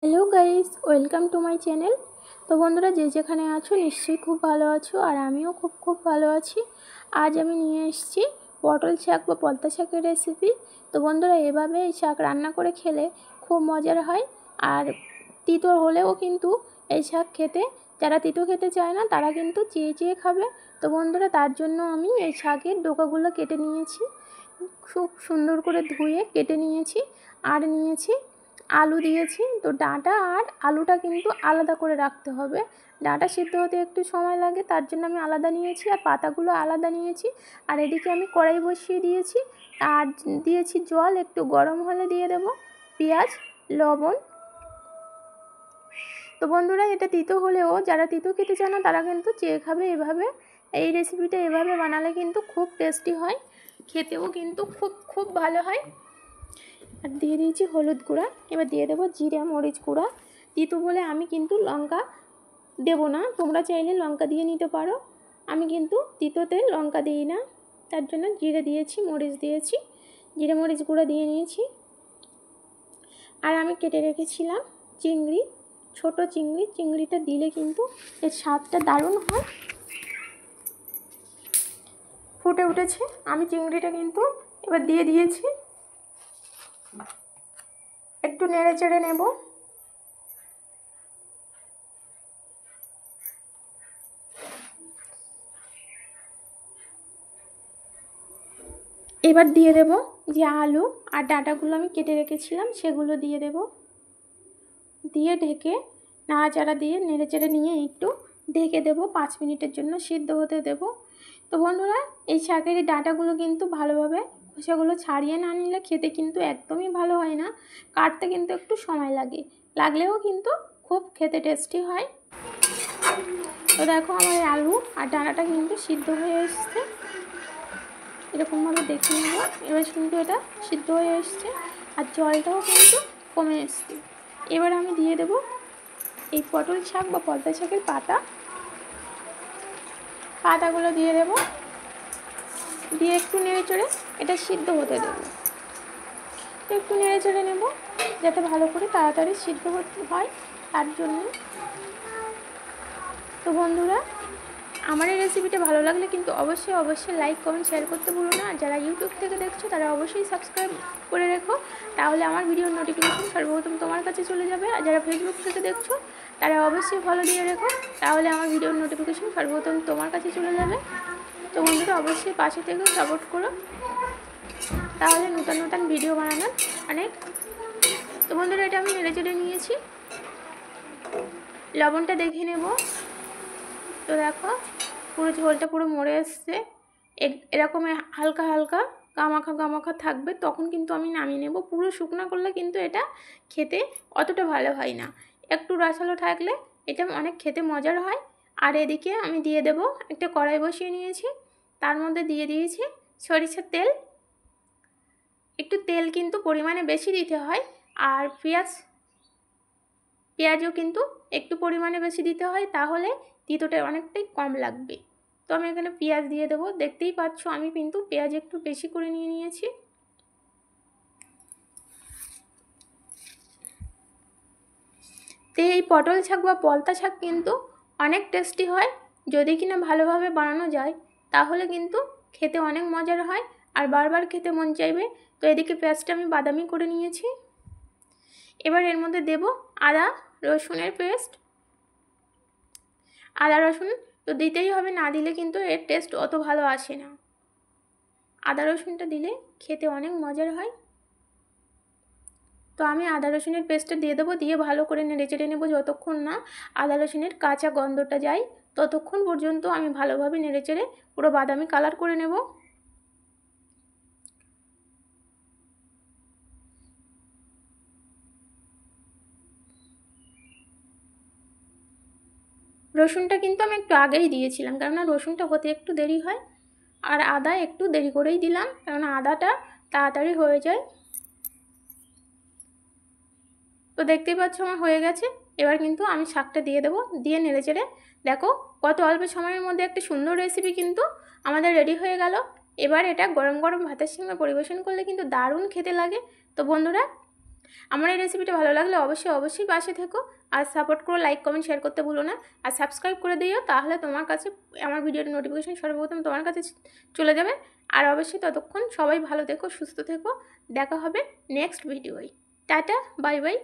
Hello guys, welcome to my channel. তো বন্ধুরা, যে যেখানে আছো নিশ্চয়ই খুব ভালো আছো, আর আমিও খুব ভালো আছি। আজ আমি নিয়ে এসেছি পটল শাক বা পলতা শাকের রেসিপি। তো বন্ধুরা, এভাবে এই শাক রান্না করে খেলে খুব মজার হয়। আর তিতো হলেও কিন্তু এই শাক খেতে, যারা তিতো খেতে চায় না তারা কিন্তু চেয়ে চেয়ে খাবে। তো বন্ধুরা, তার জন্য আমি এই শাকের ডোকাগুলো কেটে নিয়েছি, খুব সুন্দর করে ধুয়ে কেটে নিয়েছি। আর নিয়েছি আলু দিয়েছি। তো ডাঁটা আর আলুটা কিন্তু আলাদা করে রাখতে হবে। ডাঁটা সিদ্ধ হতে একটু সময় লাগে, তার জন্য আমি আলাদা নিয়েছি, আর পাতাগুলো আলাদা নিয়েছি। আর এদিকে আমি কড়াই বসিয়ে দিয়েছি, আর দিয়েছি জল। একটু গরম হলে দিয়ে দেব পেঁয়াজ, লবণ। তো বন্ধুরা, এটা তিতো হলেও যারা তিতো খেতে চায় না তারা কিন্তু চেয়ে খাবে এভাবে। এই রেসিপিটা এভাবে বানালে কিন্তু খুব টেস্টি হয়, খেতেও কিন্তু খুব ভালো হয়। আর দিয়ে দিয়েছি হলুদ গুঁড়া। এবার দিয়ে দেবো জিরে মরিচ গুঁড়া। তিতো বলে আমি কিন্তু লঙ্কা দেবো না, তোমরা চাইলে লঙ্কা দিয়ে নিতে পারো। আমি কিন্তু তিতোতে লঙ্কা দিই না, তার জন্য জিরে দিয়েছি, মরিচ দিয়েছি, জিরে মরিচ গুঁড়া দিয়ে নিয়েছি। আর আমি কেটে রেখেছিলাম চিংড়ি, ছোট চিংড়ি। চিংড়িটা দিলে কিন্তু এর স্বাদটা দারুণ হয়। ফুটে উঠেছে, আমি চিংড়িটা কিন্তু এবার দিয়ে দিয়েছি। একটু নেড়ে চেড়ে নেব। এবার দিয়ে দেব যে আলু আর ডাঁটাগুলো আমি কেটে রেখেছিলাম সেগুলো দিয়ে দেব। দিয়ে ঢেকে নাড়াচাড়া দিয়ে নেড়েচেড়ে নিয়ে একটু ঢেকে দেব, 5 মিনিটের জন্য সিদ্ধ হতে দেব। তো বন্ধুরা, এই শাকের এই ডাঁটাগুলো কিন্তু ভালোভাবে খোসাগুলো ছাড়িয়ে না নিলে খেতে কিন্তু একদমই ভালো হয় না, কাটতে কিন্তু একটু সময় লাগলেও কিন্তু খুব খেতে টেস্টি হয়। তো দেখো, আমার আলু আর ডাঁটাটা কিন্তু সিদ্ধ হয়ে এসছে, এরকমভাবে দেখে নেব। এবার কিন্তু এটা সিদ্ধ হয়ে এসছে, আর জলটাও কিন্তু কমে এসছে। এবার আমি দিয়ে দেব এই পটল শাক বা পলতা শাকের পাতাগুলো দিয়ে দেব, দিয়ে একটু নেড়ে চড়ে এটা সিদ্ধ হতে দেব। একটু নেড়ে চড়ে নেব যাতে ভালো করে তাড়াতাড়ি সিদ্ধ হয়, তার জন্য। তো বন্ধুরা, আমার এই রেসিপিটা ভালো লাগলে কিন্তু অবশ্যই লাইক কমেন্ট শেয়ার করতে ভুলো না। আর যারা ইউটিউব থেকে দেখছো তারা অবশ্যই সাবস্ক্রাইব করে রেখো, তাহলে আমার ভিডিওর নোটিফিকেশন সর্বপ্রথম তোমার কাছে চলে যাবে। আর যারা ফেসবুক থেকে দেখছো তারা অবশ্যই ফলো দিয়ে রেখো, তাহলে আমার ভিডিওর নোটিফিকেশন সর্বপ্রথম তোমার কাছে চলে যাবে। তো বন্ধুরা, অবশ্যই পাশে থেকে সাপোর্ট করো, তাহলে নতুন ভিডিও বানানোর অনেক। তো বন্ধুরা, এটা আমি নেড়ে চেড়ে নিয়েছি, লবণটা দেখে নেব। তো দেখো, পুরো ঝোলটা পুরো মরে এসছে, এরকম হালকা হালকা গামাখা থাকবে, তখন কিন্তু আমি নামিয়ে নেব। পুরো শুকনো করলে কিন্তু এটা খেতে অতটা ভালো হয় না, একটু রসালো থাকলে এটা অনেক খেতে মজার হয়। আর এদিকে আমি দিয়ে দেব, একটা কড়াই বসিয়ে নিয়েছি, তার মধ্যে দিয়ে দিয়েছি সরিষার তেল। একটু তেল কিন্তু পরিমাণে বেশি দিতে হয়। আর পেঁয়াজও কিন্তু একটু পরিমাণে বেশি দিতে হয়, তাহলে তিতোটা অনেকটাই কম লাগবে। তো আমি এখানে পেঁয়াজ দিয়ে দেবো, দেখতেই পাচ্ছ আমি কিন্তু পেঁয়াজ একটু বেশি করে নিয়েছি। তো এই পটল শাক বা পলতা শাক কিন্তু অনেক টেস্টি হয়, যদি কিনা ভালোভাবে বানানো যায় তাহলে কিন্তু খেতে অনেক মজার হয়, আর বারবার খেতে মন চাইবে। তো এদিকে পেঁয়াজটা আমি বাদামি করে নিয়েছি। এবার এর মধ্যে দেব আদা রসুনের পেস্ট। আদা রসুন তো দিতেই হবে, না দিলে কিন্তু এর টেস্ট অত ভালো আসে না। আদা রসুনটা দিলে খেতে অনেক মজার হয়। তো আমি আদা রসুনের পেস্টটা দিয়ে দেবো, দিয়ে ভালো করে নেড়ে চেড়ে নেবো, যতক্ষণ না আদা রসুনের কাঁচা গন্ধটা যায় ততক্ষণ পর্যন্ত আমি ভালোভাবে নেড়ে চেড়ে পুরো বাদামি কালার করে নেব। রসুনটা কিন্তু আমি একটু আগেই দিয়েছিলাম, কেননা রসুনটা হতে একটু দেরি হয়, আর আদা একটু দেরি করেই দিলাম, কেননা আদাটা তাড়াতাড়ি হয়ে যায়। তো দেখতেই পাচ্ছ আমার হয়ে গেছে। এবার কিন্তু আমি শাকটা দিয়ে দেবো, দিয়ে নেড়ে চেড়ে দেখো কত অল্প সময়ের মধ্যে একটা সুন্দর রেসিপি কিন্তু আমাদের রেডি হয়ে গেল। এবার এটা গরম গরম ভাতের সঙ্গে পরিবেশন করলে কিন্তু দারুণ খেতে লাগে। তো বন্ধুরা, আমার এই রেসিপিটা ভালো লাগলে অবশ্যই পাশে থেকো, আর সাপোর্ট করো, লাইক কমেন্ট শেয়ার করতে ভুলো না, আর সাবস্ক্রাইব করে দিও, তাহলে তোমার কাছে আমার ভিডিওর নোটিফিকেশান সর্বপ্রথম তোমার কাছে চলে যাবে। আর অবশ্যই ততক্ষণ সবাই ভালো থেকো, সুস্থ থেকো, দেখা হবে নেক্সট ভিডিওয়। Tata, bye by.